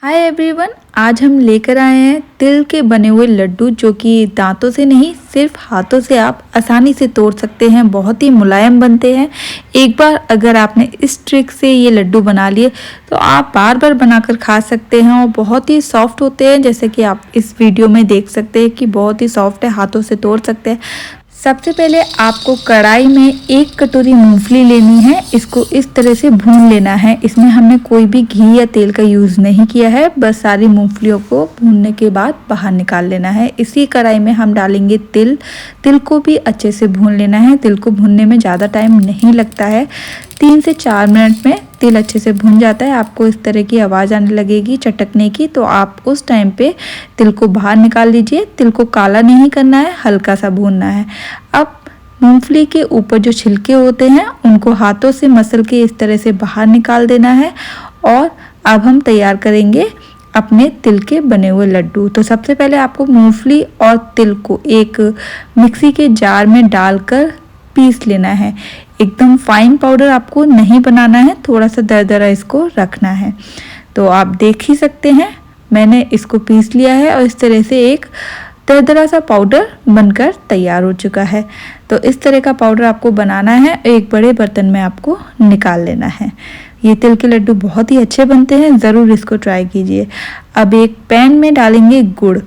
Hi everyone, आज हम लेकर आए हैं तिल के बने हुए लड्डू जो कि दांतों से नहीं सिर्फ हाथों से आप आसानी से तोड़ सकते हैं। बहुत ही मुलायम बनते हैं। एक बार अगर आपने इस ट्रिक से ये लड्डू बना लिए तो आप बार बार बनाकर खा सकते हैं और बहुत ही सॉफ्ट होते हैं। जैसे कि आप इस वीडियो में देख सकते हैं कि बहुत ही सॉफ्ट है, हाथों से तोड़ सकते हैं। सबसे पहले आपको कढ़ाई में 1 कटोरी मूंगफली लेनी है। इसको इस तरह से भून लेना है। इसमें हमने कोई भी घी या तेल का यूज़ नहीं किया है, बस सारी मूंगफलियों को भूनने के बाद बाहर निकाल लेना है। इसी कढ़ाई में हम डालेंगे तिल। तिल को भी अच्छे से भून लेना है। तिल को भूनने में ज़्यादा टाइम नहीं लगता है, 3 से 4 मिनट में तिल अच्छे से भुन जाता है। आपको इस तरह की आवाज़ आने लगेगी चटकने की, तो आप उस टाइम पे तिल को बाहर निकाल लीजिए। तिल को काला नहीं करना है, हल्का सा भूनना है। अब मूंगफली के ऊपर जो छिलके होते हैं उनको हाथों से मसल के इस तरह से बाहर निकाल देना है। और अब हम तैयार करेंगे अपने तिल के बने हुए लड्डू। तो सबसे पहले आपको मूंगफली और तिल को एक मिक्सी के जार में डालकर पीस लेना है। एकदम फाइन पाउडर आपको नहीं बनाना है, थोड़ा सा दरदरा इसको रखना है। तो आप देख ही सकते हैं मैंने इसको पीस लिया है और इस तरह से एक दरदरा सा पाउडर बनकर तैयार हो चुका है। तो इस तरह का पाउडर आपको बनाना है, एक बड़े बर्तन में आपको निकाल लेना है। ये तिल के लड्डू बहुत ही अच्छे बनते हैं, ज़रूर इसको ट्राई कीजिए। अब एक पैन में डालेंगे गुड़।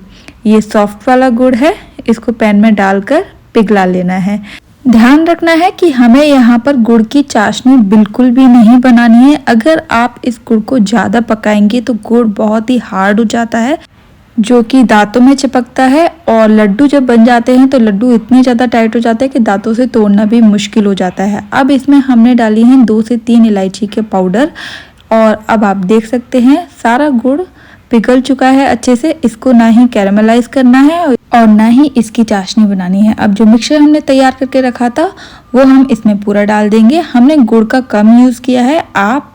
ये सॉफ्ट वाला गुड़ है, इसको पैन में डालकर पिघला लेना है। ध्यान रखना है कि हमें यहाँ पर गुड़ की चाशनी बिल्कुल भी नहीं बनानी है। अगर आप इस गुड़ को ज़्यादा पकाएंगे तो गुड़ बहुत ही हार्ड हो जाता है, जो कि दांतों में चिपकता है। और लड्डू जब बन जाते हैं तो लड्डू इतने ज़्यादा टाइट हो जाते हैं कि दांतों से तोड़ना भी मुश्किल हो जाता है। अब इसमें हमने डाली हैं 2 से 3 इलायची के पाउडर। और अब आप देख सकते हैं सारा गुड़ पिघल चुका है अच्छे से। इसको ना ही कैरामलाइज करना है और ना ही इसकी चाशनी बनानी है। अब जो मिक्सचर हमने तैयार करके रखा था वो हम इसमें पूरा डाल देंगे। हमने गुड़ का कम यूज़ किया है। आप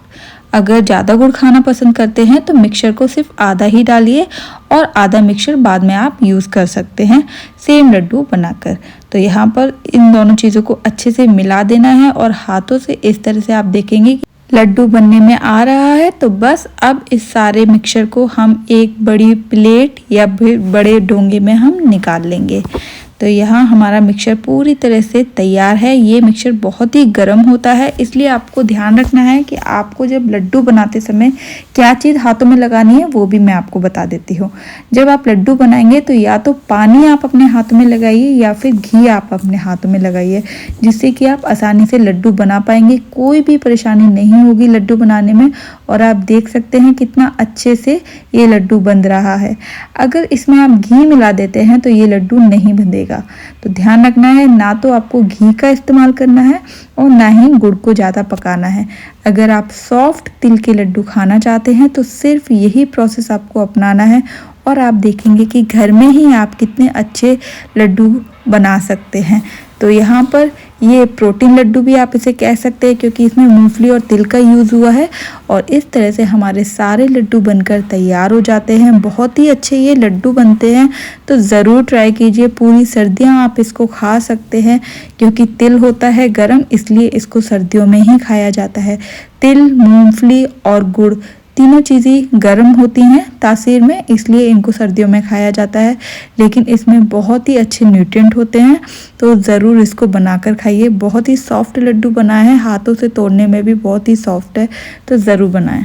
अगर ज़्यादा गुड़ खाना पसंद करते हैं तो मिक्सचर को सिर्फ आधा ही डालिए और आधा मिक्सचर बाद में आप यूज़ कर सकते हैं सेम लड्डू बनाकर। तो यहाँ पर इन दोनों चीज़ों को अच्छे से मिला देना है और हाथों से इस तरह से आप देखेंगे कि लड्डू बनने में आ रहा है। तो बस अब इस सारे मिक्सचर को हम एक बड़ी प्लेट या बड़े डोंगे में हम निकाल लेंगे। तो यहाँ हमारा मिक्सचर पूरी तरह से तैयार है। ये मिक्सचर बहुत ही गर्म होता है, इसलिए आपको ध्यान रखना है कि आपको जब लड्डू बनाते समय क्या चीज़ हाथों में लगानी है वो भी मैं आपको बता देती हूँ। जब आप लड्डू बनाएंगे तो या तो पानी आप अपने हाथों में लगाइए या फिर घी आप अपने हाथों में लगाइए, जिससे कि आप आसानी से लड्डू बना पाएंगे। कोई भी परेशानी नहीं होगी लड्डू बनाने में। और आप देख सकते हैं कितना अच्छे से ये लड्डू बन रहा है। अगर इसमें आप घी मिला देते हैं तो ये लड्डू नहीं बंधेगा। तो ध्यान रखना है, ना तो आपको घी का इस्तेमाल करना है और ना ही गुड़ को ज़्यादा पकाना है। अगर आप सॉफ्ट तिल के लड्डू खाना चाहते हैं तो सिर्फ यही प्रोसेस आपको अपनाना है और आप देखेंगे कि घर में ही आप कितने अच्छे लड्डू बना सकते हैं। तो यहाँ पर ये प्रोटीन लड्डू भी आप इसे कह सकते हैं, क्योंकि इसमें मूंगफली और तिल का यूज़ हुआ है। और इस तरह से हमारे सारे लड्डू बनकर तैयार हो जाते हैं। बहुत ही अच्छे ये लड्डू बनते हैं, तो ज़रूर ट्राई कीजिए। पूरी सर्दियाँ आप इसको खा सकते हैं, क्योंकि तिल होता है गर्म, इसलिए इसको सर्दियों में ही खाया जाता है। तिल, मूंगफली और गुड़ तीनों चीज़ें गर्म होती हैं तासीर में, इसलिए इनको सर्दियों में खाया जाता है। लेकिन इसमें बहुत ही अच्छे न्यूट्रिएंट होते हैं, तो ज़रूर इसको बनाकर खाइए। बहुत ही सॉफ्ट लड्डू बना है, हाथों से तोड़ने में भी बहुत ही सॉफ्ट है, तो ज़रूर बनाएं।